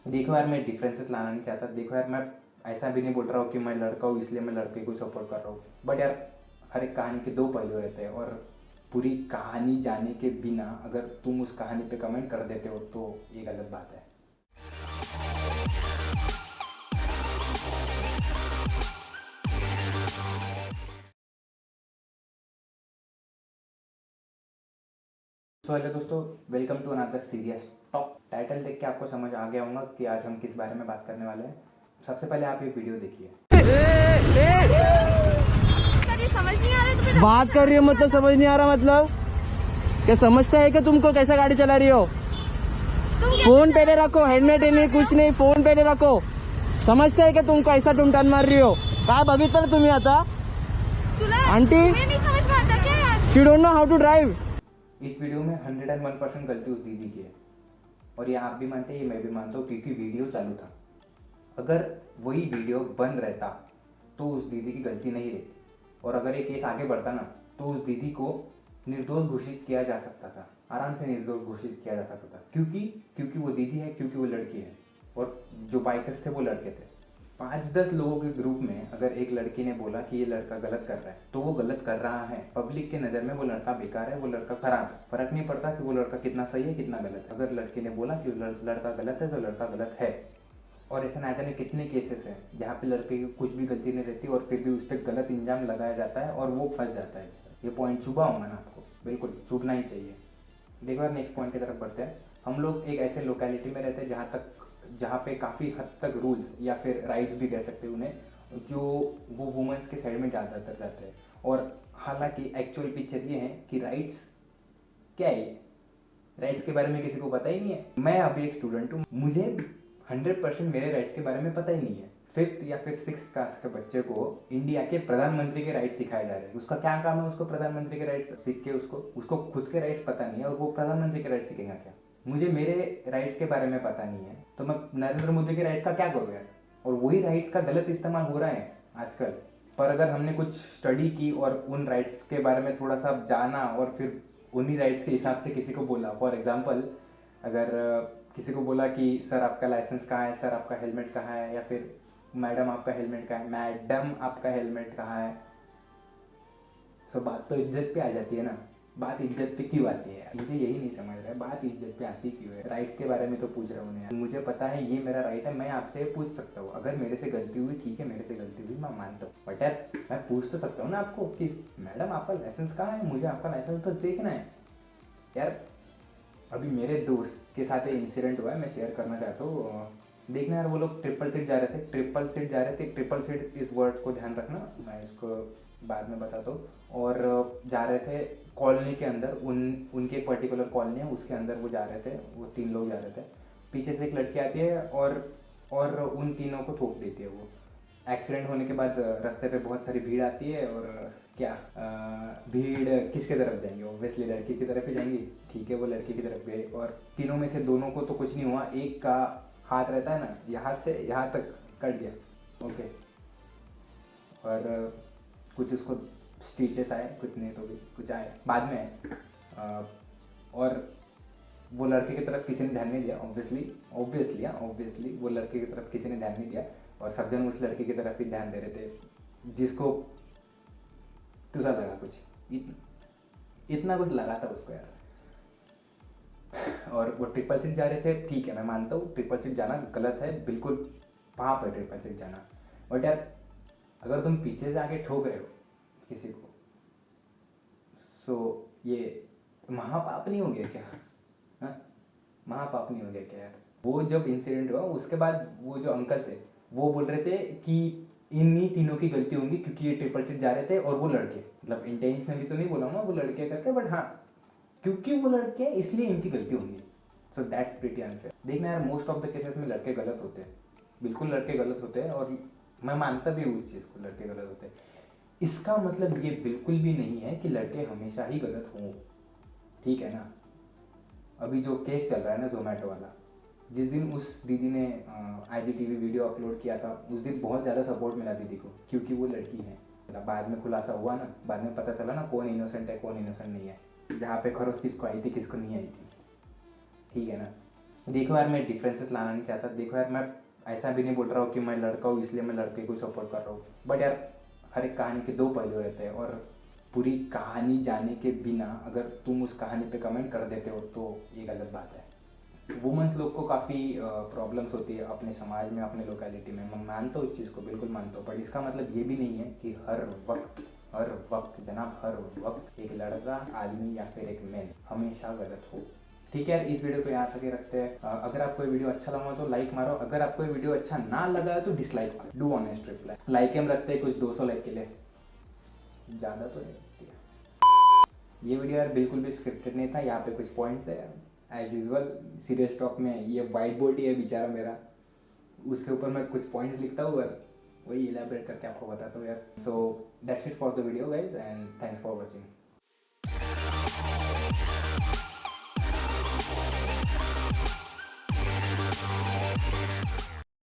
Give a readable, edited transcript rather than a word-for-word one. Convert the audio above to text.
देखो यार, मैं डिफरेंसेस लाना नहीं चाहता। देखो यार, मैं ऐसा भी नहीं बोल रहा हूँ कि मैं लड़का हूँ इसलिए मैं लड़के को सपोर्ट कर रहा हूँ। बट यार, हर एक कहानी के दो पहलू रहते हैं, और पूरी कहानी जाने के बिना अगर तुम उस कहानी पे कमेंट कर देते हो तो ये गलत बात है। सो हेलो दोस्तों, welcome to another serious talk. Title देख के आपको समझ आ गया होगा कि आज हम किस बारे में बात करने वाले हैं। सबसे पहले आप ये वीडियो देखिए। समझ नहीं आ रहा तुम्हें? बात कर रही हो मतलब समझ नहीं आ रहा मतलब क्या समझता है कि तुमको कैसा गाड़ी चला रही हो? फोन पहले रखो, हेलमेट नहीं कुछ नहीं, फोन पहले रखो। समझता है कि तुमको ऐसा तुम टर्न मार रही हो? काय बघितलं तुम्ही आता? आंटी, तुम्हें नहीं समझ में आता क्या यार? She don't know how to drive. इस वीडियो में 101% गलती उस दीदी की है, और ये आप भी मानते हैं, ये मैं भी मानता हूँ, क्योंकि वीडियो चालू था। अगर वही वीडियो बंद रहता तो उस दीदी की गलती नहीं रहती, और अगर ये केस आगे बढ़ता ना तो उस दीदी को निर्दोष घोषित किया जा सकता था, आराम से निर्दोष घोषित किया जा सकता था। क्योंकि वो दीदी है, क्योंकि वो लड़की है, और जो बाइकर्स थे वो लड़के थे। 5-10 लोगों के ग्रुप में अगर एक लड़की ने बोला कि ये लड़का गलत कर रहा है तो वो गलत कर रहा है। पब्लिक के नज़र में वो लड़का बेकार है, वो लड़का खराब है। फर्क नहीं पड़ता कि वो लड़का कितना सही है कितना गलत है। अगर लड़की ने बोला कि लड़का गलत है तो लड़का गलत है। और ऐसे ना जाने कितने केसेस हैं जहाँ पे लड़के की कुछ भी गलती नहीं रहती और फिर भी उस पर गलत इंजाम लगाया जाता है और वो फंस जाता है। ये पॉइंट चुभा होगा ना आपको, बिल्कुल चुभना ही चाहिए। देखो यार, नेक्स्ट पॉइंट की तरफ बढ़ते हैं। हम लोग एक ऐसे लोकेलिटी में रहते हैं जहाँ पे काफ़ी हद तक रूल्स या फिर राइट्स भी कह सकते हैं उन्हें, जो वो वुमेंस के साइड में ज़्यादातर जाते हैं। और हालांकि एक्चुअल पिक्चर ये है कि राइट्स क्या है, राइट्स के बारे में किसी को पता ही नहीं है। मैं अभी एक स्टूडेंट हूँ, मुझे 100% मेरे राइट्स के बारे में पता ही नहीं है। 5th या फिर 6th क्लास के बच्चे को इंडिया के प्रधानमंत्री के राइट्स सिखाए जा रहे हैं। उसका क्या काम है? उसको प्रधानमंत्री के राइट्स सीख के उसको खुद के राइट्स पता नहीं है, और वो प्रधानमंत्री के राइट्स सीखेगा क्या? मुझे मेरे राइट्स के बारे में पता नहीं है तो मैं नरेंद्र मोदी के राइट्स का क्या करूँ यार? और वही राइट्स का गलत इस्तेमाल हो रहा है आजकल। पर अगर हमने कुछ स्टडी की और उन राइट्स के बारे में थोड़ा सा जाना और फिर उन्हीं राइट्स के हिसाब से किसी को बोला, फॉर एग्जांपल अगर किसी को बोला कि सर आपका लाइसेंस कहाँ है, सर आपका हेलमेट कहाँ है, या फिर मैडम आपका हेलमेट कहाँ है, मैडम आपका हेलमेट कहाँ है, सो बात तो इज्जत पे आ जाती है ना। बात इज्जत पे क्यों आती है यार? मुझे यही नहीं समझ रहा है, बात इज्जत पे आती क्यों है? राइट्स के बारे में तो पूछ रहा हूँ यार। मुझे पता है ये मेरा राइट है, मैं आपसे पूछ सकता हूँ। अगर मेरे से गलती हुई ठीक है, मेरे से गलती हुई मैं मानता हूँ, बट यार मैं पूछ तो सकता हूँ ना आपको कि मैडम आपका लाइसेंस कहाँ है, मुझे आपका लाइसेंस बस देखना है यार। अभी मेरे दोस्त के साथ एक इंसिडेंट हुआ है, मैं शेयर करना चाहता हूँ। देखना यार, वो लोग ट्रिपल सीट जा रहे थे, ट्रिपल सीट इस वर्ड को ध्यान रखना, मैं इसको बाद में बताता हूँ। और जा रहे थे कॉलोनी के अंदर, उनके एक पर्टिकुलर कॉलोनी है, उसके अंदर वो जा रहे थे। वो 3 लोग जा रहे थे। पीछे से एक लड़की आती है और उन तीनों को ठोक देती है। वो एक्सीडेंट होने के बाद रास्ते पे बहुत सारी भीड़ आती है, और क्या भीड़ किसके तरफ जाएंगे? ऑब्वियसली लड़की की तरफ ही जाएंगी। ठीक है, वो लड़की की तरफ गए, और तीनों में से दोनों को तो कुछ नहीं हुआ। एक का हाथ रहता है ना, यहाँ से यहाँ तक कट गया, ओके। और कुछ उसको स्टिचेस आए, कुछ नहीं तो भी कुछ आए बाद में आए। और वो लड़के की तरफ किसी ने ध्यान नहीं दिया, ऑब्वियसली वो लड़के की तरफ किसी ने ध्यान नहीं दिया, और सब जन उस लड़के की तरफ ही ध्यान दे रहे थे जिसको तुझा लगा कुछ, इतना कुछ लगा था उसको यार। और वो ट्रिपल सीट जा रहे थे, ठीक है मैं मानता हूँ ट्रिपल सीट जाना गलत है, बिल्कुल पाप है ट्रिपल सीट जाना। बट यार अगर तुम पीछे से आके ठोक रहे हो किसी को, सो ये महापाप नहीं हो गया क्या? हाँ, महापाप नहीं हो गया क्या यार? वो जब इंसिडेंट हुआ उसके बाद वो जो अंकल थे वो बोल रहे थे कि इन्हीं तीनों की गलती होंगी, क्योंकि ये ट्रिपल सीट जा रहे थे और वो लड़के, मतलब इंटेंशनली तो नहीं बोला ना वो लड़के करके, बट हाँ क्योंकि वो लड़के हैं इसलिए इनकी गलती होंगी। So that's pretty unfair. देखना यार, मोस्ट ऑफ द केसेस में लड़के गलत होते हैं, बिल्कुल लड़के गलत होते हैं, और मैं मानता भी हूँ उस चीज़ को, लड़के गलत होते हैं। इसका मतलब ये बिल्कुल भी नहीं है कि लड़के हमेशा ही गलत हों, ठीक है ना? अभी जो केस चल रहा है ना जोमेटो वाला, जिस दिन उस दीदी ने IGTV वीडियो अपलोड किया था, उस दिन बहुत ज़्यादा सपोर्ट मिला दीदी को, क्योंकि वो लड़की है। मतलब बाद में खुलासा हुआ ना, बाद में पता चला ना कौन इनोसेंट है कौन इनोसेंट नहीं है, जहाँ पे खरोच किसको आई थी किसको नहीं आई थी, ठीक है ना? देखो यार, मैं डिफरेंसेस लाना नहीं चाहता। देखो यार, मैं ऐसा भी नहीं बोल रहा हूँ कि मैं लड़का हूँ इसलिए मैं लड़के को सपोर्ट कर रहा हूँ, बट यार हर एक कहानी के दो पहलू रहते हैं, और पूरी कहानी जाने के बिना अगर तुम उस कहानी पे कमेंट कर देते हो तो ये गलत बात है। वुमेंस लोग को काफ़ी प्रॉब्लम्स होती है अपने समाज में, अपने लोकेलिटी में। मैं मानता हूँ इस चीज़ को, बिल्कुल मानता हूँ, बट इसका मतलब ये भी नहीं है कि हर वक्त जनाब, हर वक्त एक लड़का, आदमी या फिर एक मैन हमेशा गलत हो। ठीक है यार, इस वीडियो को यहाँ तक ही रखते हैं। अगर आपको ये वीडियो अच्छा लगा तो लाइक मारो, अगर आपको ये वीडियो अच्छा ना लगा तो डिसलाइक मारो। Do honest reply. लाइक हम रखते हैं कुछ 200 लाइक के लिए, ज़्यादा तो नहीं रखती है। ये वीडियो यार बिल्कुल भी स्क्रिप्टेड नहीं था। यहाँ पे कुछ पॉइंट्स है एज यूजल, सीरियस टॉक में। ये वाइट बोर्ड ही है बेचारा मेरा, उसके ऊपर मैं कुछ पॉइंट्स लिखता हूँ और वही इलेबरेट करके आपको बताता हूँ यार। So that's it for the video guys, and thanks for watching.